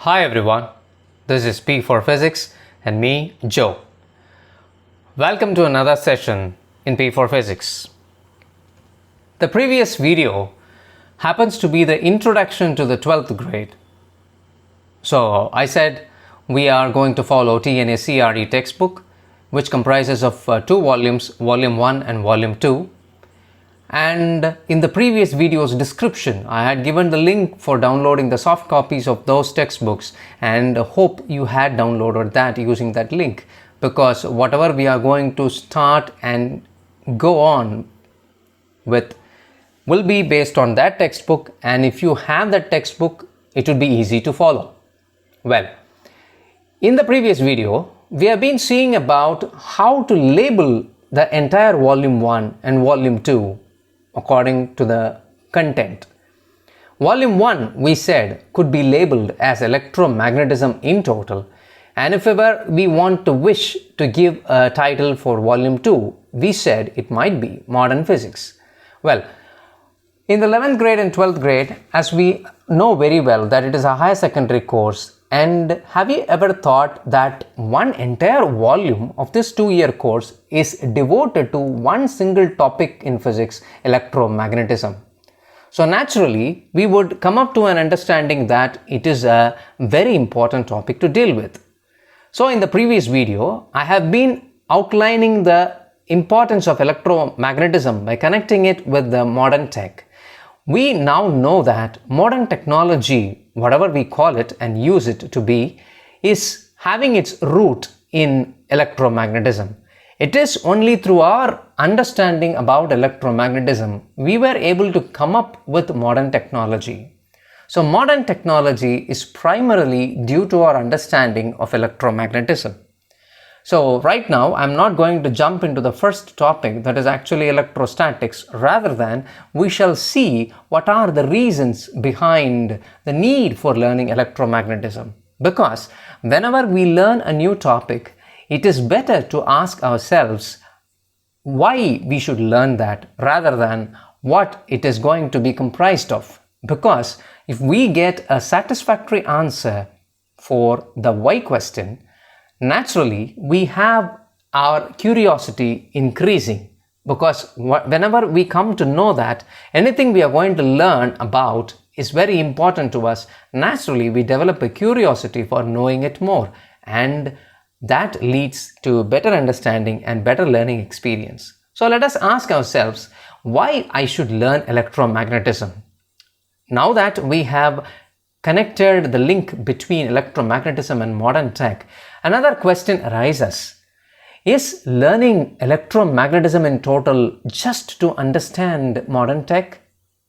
Hi everyone, this is P for Physics and me, Joe. Welcome to another session in P for Physics. The previous video happens to be the introduction to the 12th grade. So I said we are going to follow TNA CRE textbook, which comprises of two volumes, volume 1 and volume 2. And in the previous video's description, I had given the link for downloading the soft copies of those textbooks, and hope you had downloaded that using that link, because whatever we are going to start and go on with will be based on that textbook, and if you have that textbook, it would be easy to follow. Well, in the previous video, we have been seeing about how to label the entire volume 1 and volume 2 according to the content. Volume 1, we said, could be labeled as electromagnetism in total, and if ever we want to wish to give a title for volume 2, we said it might be modern physics. Well, in the 11th grade and 12th grade, as we know very well that it is a higher secondary course, and have you ever thought that one entire volume of this 2-year course is devoted to one single topic in physics, electromagnetism? So naturally, we would come up to an understanding that it is a very important topic to deal with. So in the previous video, I have been outlining the importance of electromagnetism by connecting it with the modern tech. We now know that modern technology, whatever we call it and use it to be, is having its root in electromagnetism. It is only through our understanding about electromagnetism we were able to come up with modern technology. So modern technology is primarily due to our understanding of electromagnetism. So right now, I'm not going to jump into the first topic, that is actually electrostatics. Rather than, we shall see what are the reasons behind the need for learning electromagnetism. Because whenever we learn a new topic, it is better to ask ourselves why we should learn that rather than what it is going to be comprised of. Because if we get a satisfactory answer for the why question, naturally, we have our curiosity increasing, because whenever we come to know that anything we are going to learn about is very important to us, naturally we develop a curiosity for knowing it more, and that leads to better understanding and better learning experience. So let us ask ourselves why I should learn electromagnetism. Now that we have connected the link between electromagnetism and modern tech, another question arises. Is learning electromagnetism in total just to understand modern tech?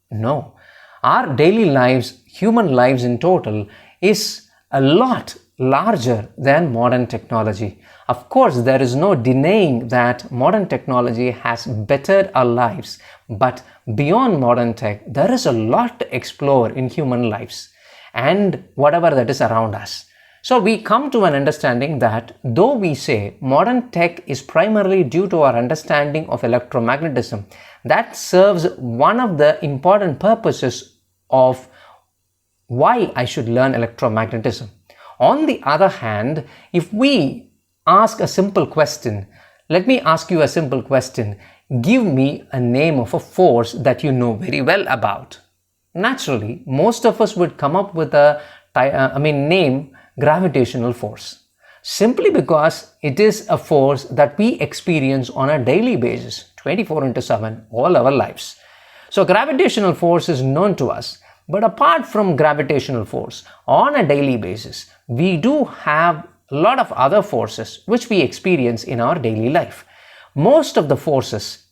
No. Our daily lives, human lives in total, is a lot larger than modern technology. Of course, there is no denying that modern technology has bettered our lives, but beyond modern tech, there is a lot to explore in human lives and whatever that is around us. So we come to an understanding that though we say modern tech is primarily due to our understanding of electromagnetism, that serves one of the important purposes of why I should learn electromagnetism. On the other hand, if we ask a simple question, let me ask you a simple question. Give me a name of a force that you know very well about. Naturally, most of us would come up with a name gravitational force, simply because it is a force that we experience on a daily basis, 24/7, all our lives. So gravitational force is known to us, but apart from gravitational force, on a daily basis, we do have a lot of other forces which we experience in our daily life. Most of the forces,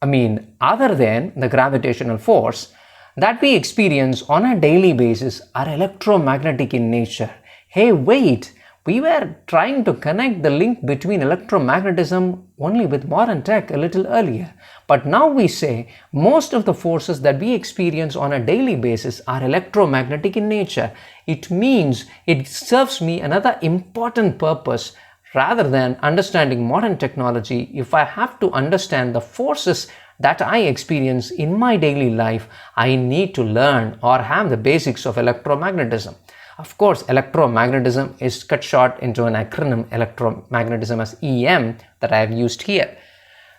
other than the gravitational force, that we experience on a daily basis are electromagnetic in nature. Hey, wait, we were trying to connect the link between electromagnetism only with modern tech a little earlier. But now we say most of the forces that we experience on a daily basis are electromagnetic in nature. It means it serves me another important purpose. Rather than understanding modern technology, if I have to understand the forces that I experience in my daily life, I need to learn or have the basics of electromagnetism. Of course, electromagnetism is cut short into an acronym, electromagnetism, as EM, that I have used here.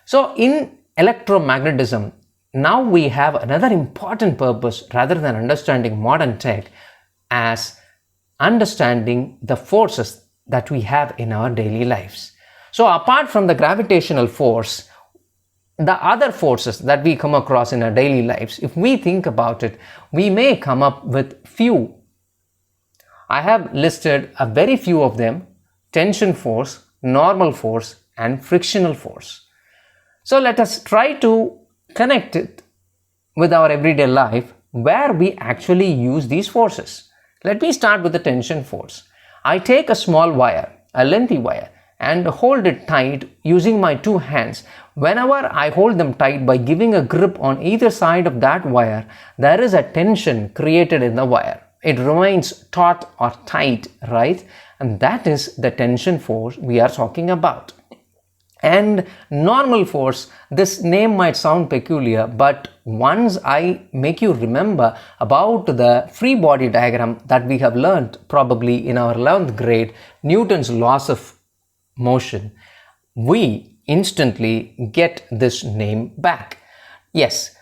So in electromagnetism, now we have another important purpose rather than understanding modern tech, as understanding the forces that we have in our daily lives. So apart from the gravitational force, the other forces that we come across in our daily lives, if we think about it, we may come up with few. I have listed a very few of them: tension force, normal force, and frictional force. So let us try to connect it with our everyday life where we actually use these forces. Let me start with the tension force. I take a small wire, a lengthy wire, and hold it tight using my two hands. Whenever I hold them tight by giving a grip on either side of that wire, there is a tension created in the wire. It remains taut or tight, right? And that is the tension force we are talking about. And normal force, this name might sound peculiar, but once I make you remember about the free body diagram that we have learned probably in our 11th grade, Newton's laws of motion, we instantly get this name back. Yes,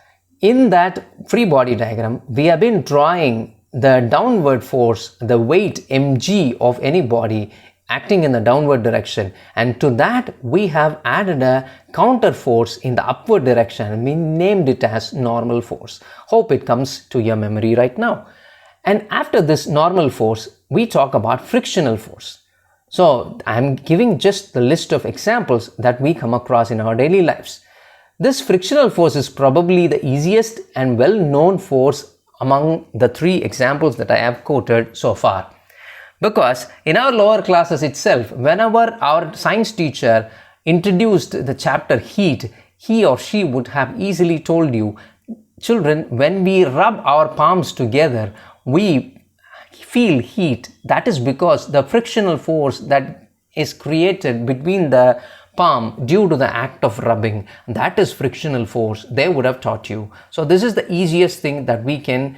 in that free body diagram, we have been drawing the downward force, the weight mg of any body acting in the downward direction, and to that we have added a counter force in the upward direction, and we named it as normal force. Hope it comes to your memory right now. And after this normal force, we talk about frictional force. So I'm giving just the list of examples that we come across in our daily lives. This frictional force is probably the easiest and well-known force among the three examples that I have quoted so far. Because in our lower classes itself, whenever our science teacher introduced the chapter heat, he or she would have easily told you, children, when we rub our palms together, we feel heat. That is because the frictional force that is created between the palm due to the act of rubbing, that is frictional force, they would have taught you. So this is the easiest thing that we can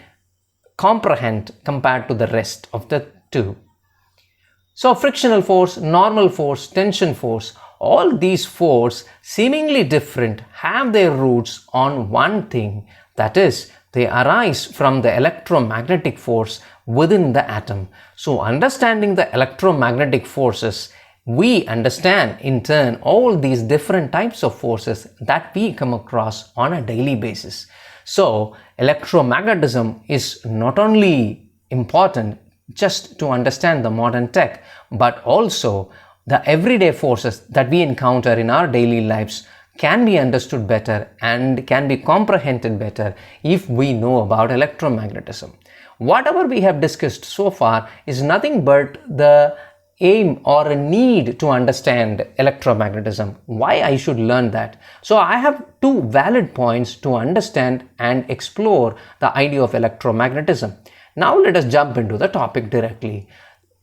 comprehend compared to the rest of the two. So frictional force, normal force, tension force, all these forces, seemingly different, have their roots on one thing, that is, they arise from the electromagnetic force within the atom. So understanding the electromagnetic forces, we understand in turn all these different types of forces that we come across on a daily basis. So electromagnetism is not only important just to understand the modern tech, but also the everyday forces that we encounter in our daily lives can be understood better and can be comprehended better if we know about electromagnetism. Whatever we have discussed so far is nothing but the aim or a need to understand electromagnetism, why I should learn that. So I have two valid points to understand and explore the idea of electromagnetism. Now let us jump into the topic directly.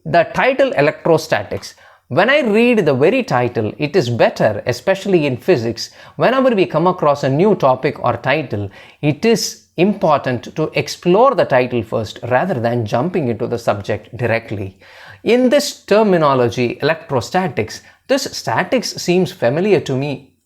The title Electrostatics. When I read the very title, it is better, especially in physics, whenever we come across a new topic or title, it is important to explore the title first rather than jumping into the subject directly. In this terminology, electrostatics, this statics seems familiar to me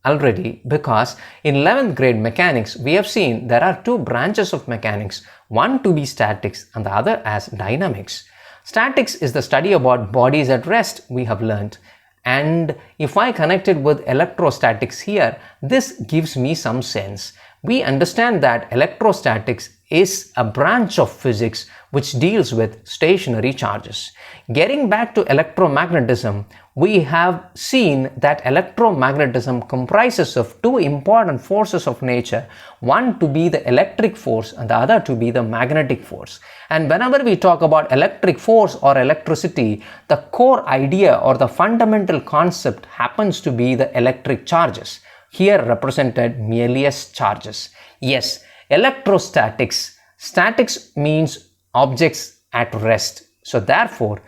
already, because in 11th grade mechanics we have seen there are two branches of mechanics, one to be statics and the other as dynamics. Statics is the study about bodies at rest, we have learnt, and if I connect it with electrostatics here, this gives me some sense. We understand that electrostatics is a branch of physics which deals with stationary charges. Getting back to electromagnetism, we have seen that electromagnetism comprises of two important forces of nature, one to be the electric force and the other to be the magnetic force. And whenever we talk about electric force or electricity, the core idea or the fundamental concept happens to be the electric charges, here represented merely as charges. Yes, electrostatics. Statics means objects at rest. So therefore,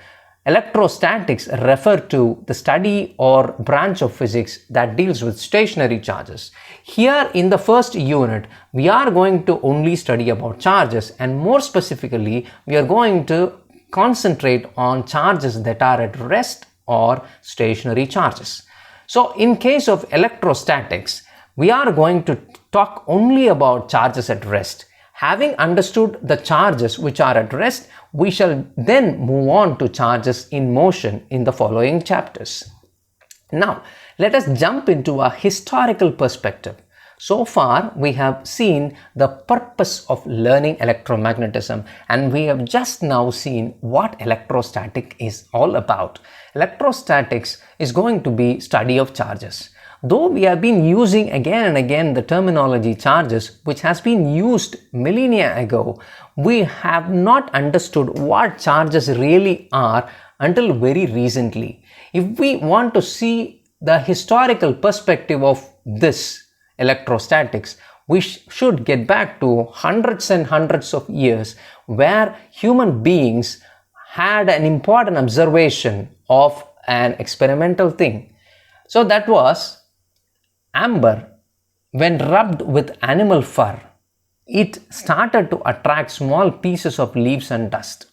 Electrostatics refer to the study or branch of physics that deals with stationary charges. Here in the first unit, we are going to only study about charges, and more specifically, we are going to concentrate on charges that are at rest or stationary charges. So in case of electrostatics, we are going to talk only about charges at rest. Having understood the charges which are at rest, we shall then move on to charges in motion in the following chapters. Now, let us jump into a historical perspective. So far, we have seen the purpose of learning electromagnetism, and we have just now seen what electrostatic is all about. Electrostatics is going to be study of charges. Though we have been using again and again the terminology charges, which has been used millennia ago, we have not understood what charges really are until very recently. If we want to see the historical perspective of this electrostatics, we should get back to hundreds and hundreds of years where human beings had an important observation of an experimental thing. So that was amber. When rubbed with animal fur, it started to attract small pieces of leaves and dust.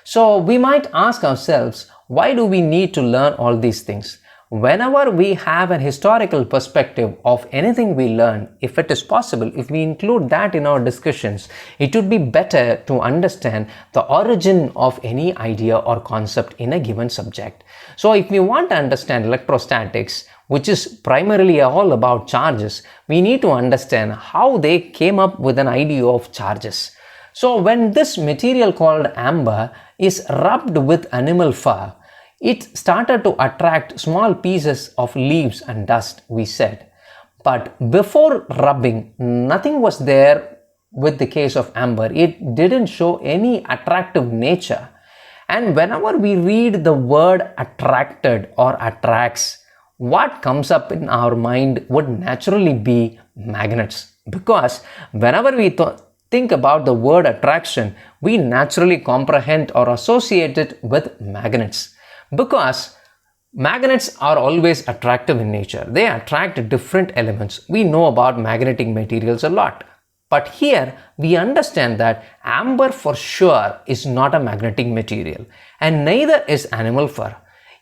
So we might ask ourselves, why do we need to learn all these things? Whenever we have an historical perspective of anything we learn, if it is possible, if we include that in our discussions, it would be better to understand the origin of any idea or concept in a given subject. So if we want to understand electrostatics, which is primarily all about charges, we need to understand how they came up with an idea of charges. So when this material called amber is rubbed with animal fur, it started to attract small pieces of leaves and dust, we said. But before rubbing, nothing was there with the case of amber. It didn't show any attractive nature. And whenever we read the word attracted or attracts, what comes up in our mind would naturally be magnets. Because whenever we think about the word attraction, we naturally comprehend or associate it with magnets. Because magnets are always attractive in nature. They attract different elements. We know about magnetic materials a lot. But here we understand that amber for sure is not a magnetic material, and neither is animal fur.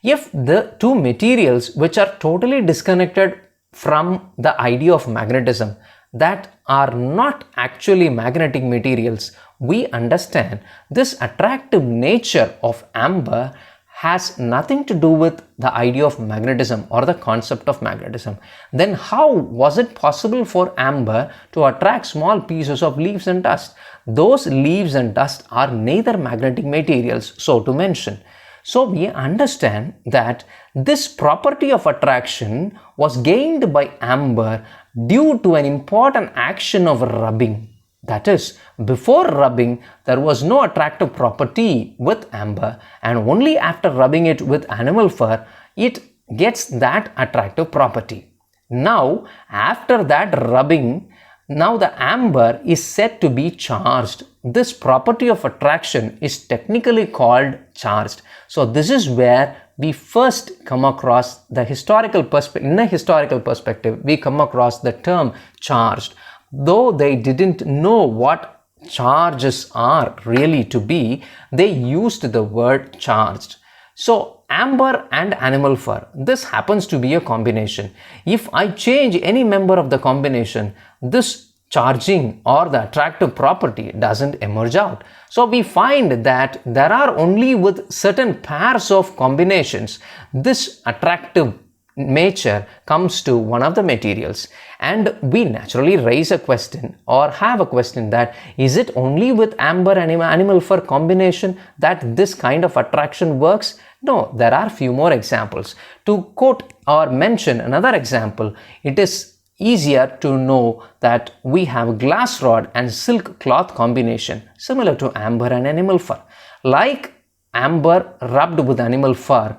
If the two materials which are totally disconnected from the idea of magnetism, that are not actually magnetic materials, we understand this attractive nature of amber has nothing to do with the idea of magnetism or the concept of magnetism. Then how was it possible for amber to attract small pieces of leaves and dust? Those leaves and dust are neither magnetic materials, so to mention. So we understand that this property of attraction was gained by amber due to an important action of rubbing. That is, before rubbing, there was no attractive property with amber, and only after rubbing it with animal fur, it gets that attractive property. Now, after that rubbing, now the amber is said to be charged. This property of attraction is technically called charged. So this is where we first come across the historical perspective. In a historical perspective, we come across the term charged. Though they didn't know what charges are really to be, they used the word charged. So amber and animal fur, this happens to be a combination. If I change any member of the combination, this charging or the attractive property doesn't emerge out. So we find that there are only with certain pairs of combinations this attractive nature comes to one of the materials, and we naturally raise a question or have a question that is it only with amber and animal fur combination that this kind of attraction works? No, there are few more examples. To quote or mention another example, it is easier to know that we have glass rod and silk cloth combination similar to amber and animal fur. Like amber rubbed with animal fur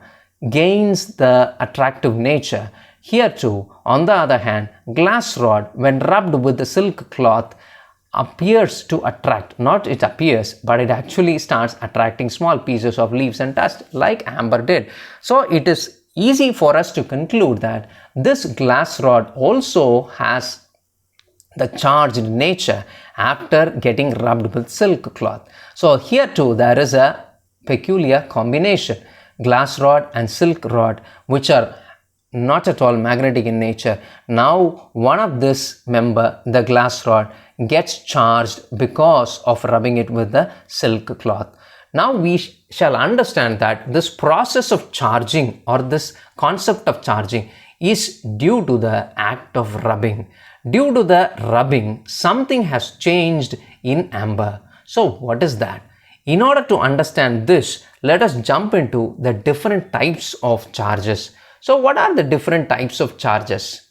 gains the attractive nature, here too, on the other hand, glass rod when rubbed with the silk cloth appears to attract, not it appears, but it actually starts attracting small pieces of leaves and dust like amber did. So it is easy for us to conclude that this glass rod also has the charged nature after getting rubbed with silk cloth. So here too there is a peculiar combination, glass rod and silk rod, which are not at all magnetic in nature. Now one of this member, the glass rod, gets charged because of rubbing it with the silk cloth. Now we shall understand that this process of charging, or this concept of charging, is due to the act of rubbing. Due to the rubbing, something has changed in amber. So what is that? In order to understand this, let us jump into the different types of charges. So what are the different types of charges?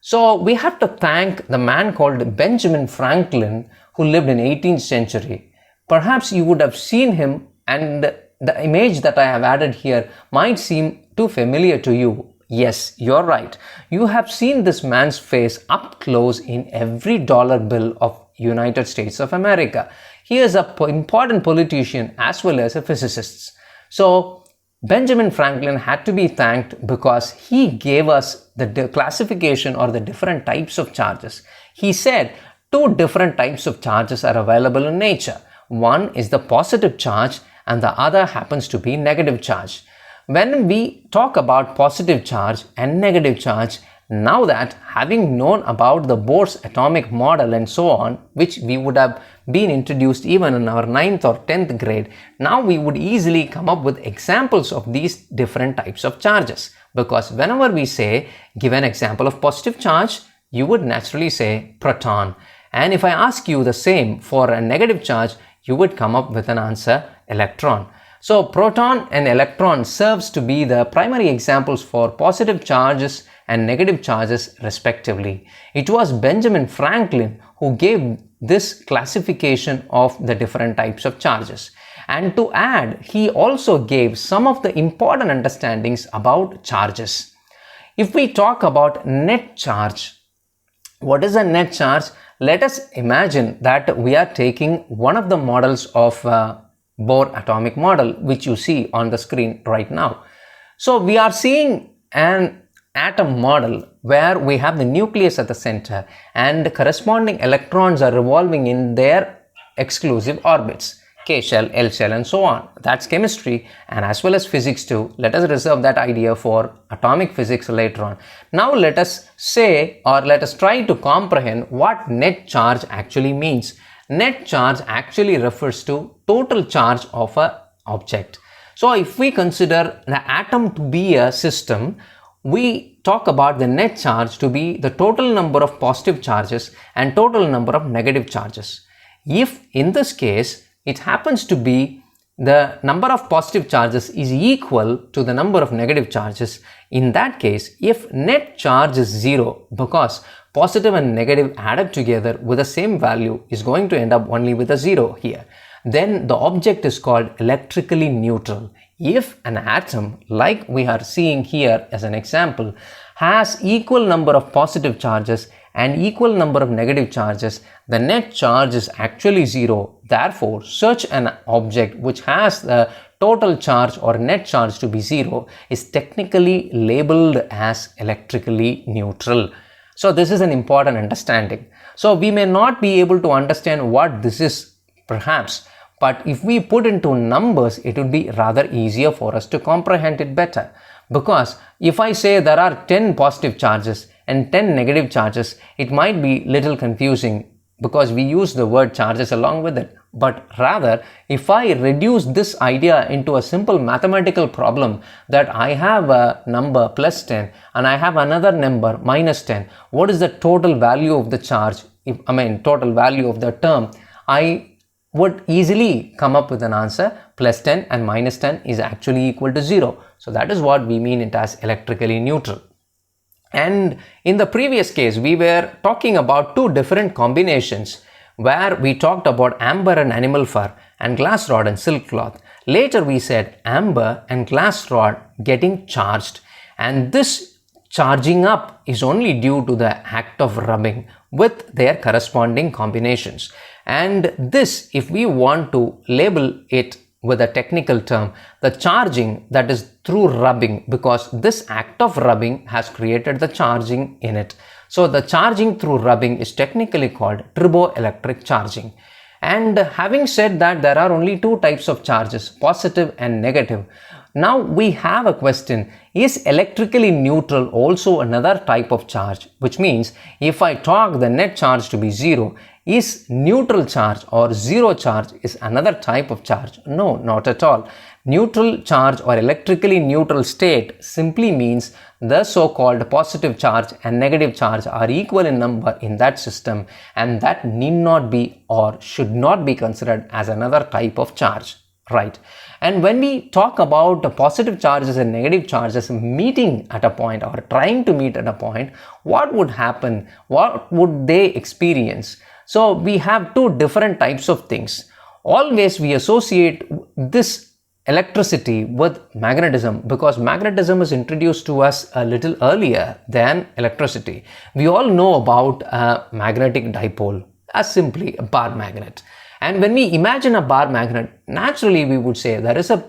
So we have to thank the man called Benjamin Franklin, who lived in 18th century. Perhaps you would have seen him, and the image that I have added here might seem too familiar to you. Yes, you're right. You have seen this man's face up close in every dollar bill of United States of America. He is an important politician as well as a physicist. So Benjamin Franklin had to be thanked because he gave us the classification or the different types of charges. He said two different types of charges are available in nature. One is the positive charge and the other happens to be negative charge. When we talk about positive charge and negative charge, now that having known about the Bohr's atomic model and so on, which we would have been introduced even in our 9th or 10th grade, now we would easily come up with examples of these different types of charges. Because whenever we say, give an example of positive charge, you would naturally say proton. And if I ask you the same for a negative charge, you would come up with an answer, electron. So proton and electron serves to be the primary examples for positive charges and negative charges respectively. It was Benjamin Franklin who gave this classification of the different types of charges. And to add, he also gave some of the important understandings about charges. If we talk about net charge, what is a net charge? Let us imagine that we are taking one of the models of Bohr atomic model, which you see on the screen right now. So we are seeing an atom model where we have the nucleus at the center and corresponding electrons are revolving in their exclusive orbits, K shell, L shell and so on. That's chemistry and as well as physics too. Let us reserve that idea for atomic physics later on. Now let us say, or let us try to comprehend what net charge actually means. Net charge actually refers to total charge of an object. So if we consider the atom to be a system, we talk about the net charge to be the total number of positive charges and total number of negative charges. If in this case it happens to be the number of positive charges is equal to the number of negative charges, in that case, if net charge is 0, because positive and negative added together with the same value is going to end up only with a 0 here, then the object is called electrically neutral. If an atom, like we are seeing here as an example, has equal number of positive charges and equal number of negative charges, the net charge is actually 0. Therefore, such an object which has the total charge or net charge to be 0 is technically labeled as electrically neutral. So this is an important understanding. So we may not be able to understand what this is perhaps, but if we put into numbers, it would be rather easier for us to comprehend it better. Because if I say there are 10 positive charges and 10 negative charges, it might be little confusing because we use the word charges along with it. But rather, if I reduce this idea into a simple mathematical problem that I have a number plus 10 and I have another number minus 10, what is the total value of the charge? Total value of the term, I would easily come up with an answer. Plus 10 and minus 10 is actually equal to 0. So that is what we mean it as electrically neutral. And in the previous case, we were talking about two different combinations where we talked about amber and animal fur and glass rod and silk cloth. Later we said amber and glass rod getting charged, and this charging up is only due to the act of rubbing. with their corresponding combinations. And this, if we want to label it with a technical term, the charging that is through rubbing, because this act of rubbing has created the charging in it. So the charging through rubbing is technically called triboelectric charging. And having said that, there are only two types of charges, positive and negative. Now we have a question, is electrically neutral also another type of charge? Which means if I torque the net charge to be zero, is neutral charge or zero charge is another type of charge? No, not at all. Neutral charge or electrically neutral state simply means the so-called positive charge and negative charge are equal in number in that system, and that need not be or should not be considered as another type of charge, right? And when we talk about the positive charges and negative charges meeting at a point or trying to meet at a point, what would happen? What would they experience? So we have two different types of things. Always we associate this electricity with magnetism because magnetism is introduced to us a little earlier than electricity. We all know about a magnetic dipole as simply a bar magnet. And when we imagine a bar magnet, naturally we would say there is a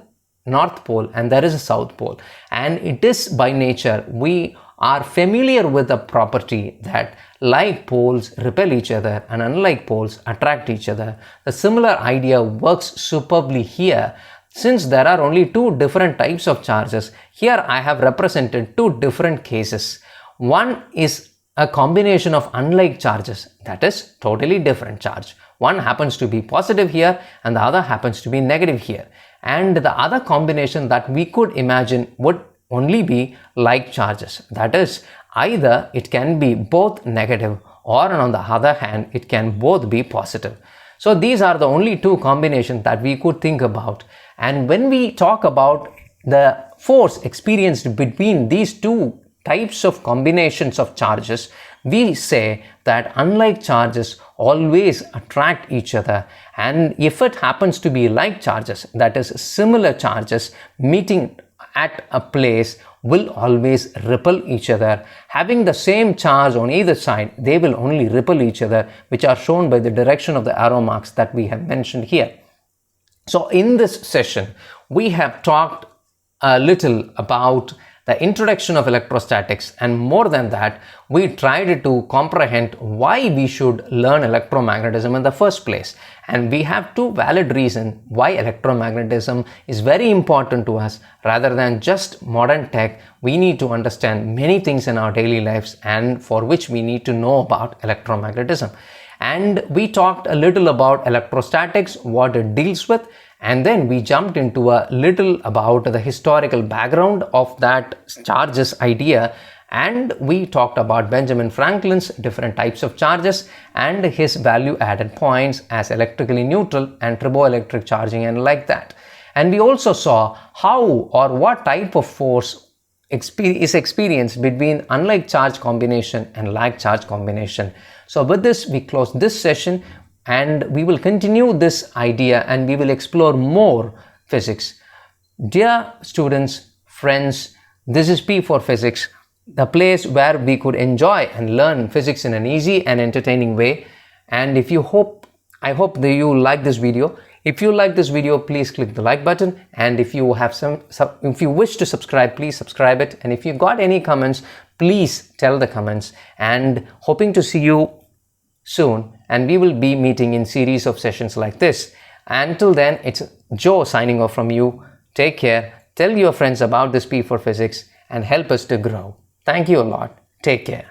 north pole and there is a south pole. And it is by nature, we are familiar with the property that like poles repel each other and unlike poles attract each other. The similar idea works superbly here. Since there are only two different types of charges, here I have represented two different cases. One is a combination of unlike charges, that is totally different charge. One happens to be positive here and the other happens to be negative here. And the other combination that we could imagine would only be like charges. That is, either it can be both negative or on the other hand, it can both be positive. So these are the only two combinations that we could think about. And when we talk about the force experienced between these two types of combinations of charges, we say that unlike charges always attract each other, and if it happens to be like charges, that is similar charges meeting at a place, will always repel each other. Having the same charge on either side, they will only repel each other, which are shown by the direction of the arrow marks that we have mentioned here. So in this session, we have talked a little about the introduction of electrostatics, and more than that, we tried to comprehend why we should learn electromagnetism in the first place. And we have two valid reasons why electromagnetism is very important to us. Rather than just modern tech, we need to understand many things in our daily lives and for which we need to know about electromagnetism. And we talked a little about electrostatics, what it deals with, and then we jumped into a little about the historical background of that charges idea, and we talked about Benjamin Franklin's different types of charges and his value added points as electrically neutral and triboelectric charging and like that. And we also saw how or what type of force is experienced between unlike charge combination and like charge combination. So with this, we close this session, and we will continue this idea and we will explore more physics. Dear students, friends, this is P for Physics, the place where we could enjoy and learn physics in an easy and entertaining way. And I hope that you like this video. If you like this video, please click the like button, and if you wish to subscribe, please subscribe it. And if you got any comments, please tell the comments, and hoping to see you soon, and we will be meeting in series of sessions like this. Until then, it's Joe signing off from you. Take care, tell your friends about this P for Physics, and help us to grow. Thank you a lot. Take care.